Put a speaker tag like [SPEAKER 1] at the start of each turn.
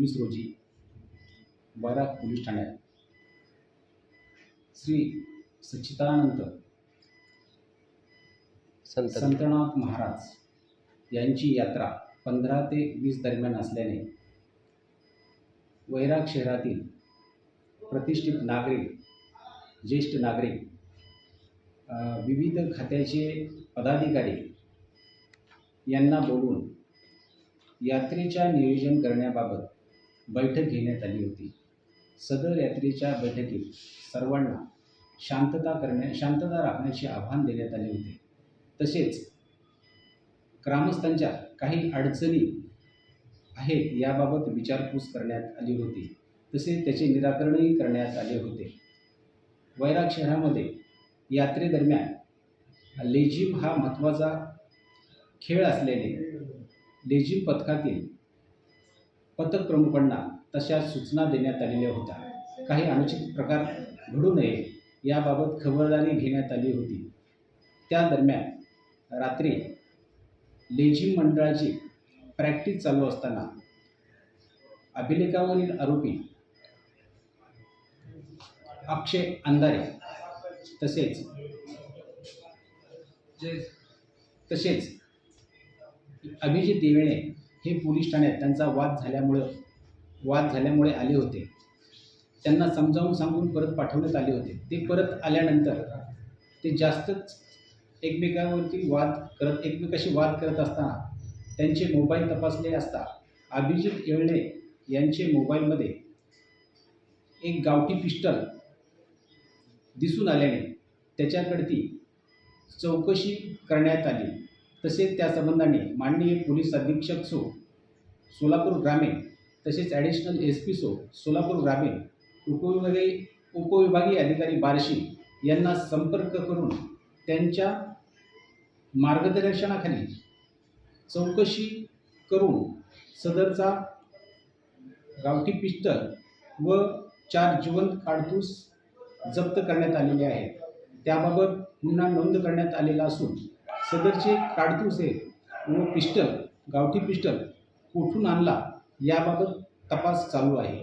[SPEAKER 1] 20 रोजी वैराग पोलीस ठाण्यात श्री सच्चिदानंद संतनाथ महाराज यांची यात्रा 15 ते 20 दरम्यान असल्याने वैराग शहरातील प्रतिष्ठित नागरिक, ज्येष्ठ नागरिक, विविध खात्याचे पदाधिकारी यांना बोलून यात्रेच्या नियोजन करण्याबाबत बैठक घेण्यात आली होती. सदर यात्रेच्या बैठकीत सर्वांना शांतता राखण्याचे आवाहन देण्यात आले होते. तसेच ग्रामस्थांच्या काही अडचणी आहेत याबाबत विचारपूस करण्यात आली होती. तसेच त्याचे निराकरणही करण्यात आले होते. वैराग शहरामध्ये यात्रेदरम्यान लेझिम हा महत्त्वाचा खेळ असल्याने लेझिम पथकातील पथक प्रमुखांना तशा सूचना देण्यात आलेल्या होत्या. काही अनुचित प्रकार घडू नये याबाबत खबरदारी घेण्यात आली होती. त्या दरम्यान रात्री लेझिम मंडळाची प्रॅक्टिस चालू असताना अभिलेखावरील आरोपी अक्षय अंधारे तसेच अभिजित देवणे हे पोलीस ठाण्यात त्यांचा वाद झाल्यामुळे आले होते. त्यांना समजावून सांगून परत पाठवण्यात आले होते. ते परत आल्यानंतर ते जास्तच एकमेकांशी वाद करत असताना त्यांचे मोबाईल तपासले असता अभिजित देवणे यांचे मोबाईलमध्ये एक गावठी पिस्टल दिसून आल्याने त्याच्याकडची चौकशी करण्यात आली. तसेच त्या संबंधाने माननीय पोलीस अधीक्षक सोलापूर ग्रामीण तसेच ॲडिशनल SP सोलापूर ग्रामीण उपविभागीय अधिकारी बार्शी यांना संपर्क करून त्यांच्या मार्गदर्शनाखाली चौकशी करून सदरचा गावठी पिस्टल व 4 जिवंत काडतूस जप्त करण्यात आलेले आहेत. त्याबाबत गुन्हा नोंद करण्यात आलेला असून सदरचे काडतूस व गावठी पिस्टल कुठून आणला याबाबत तपास चालू आहे.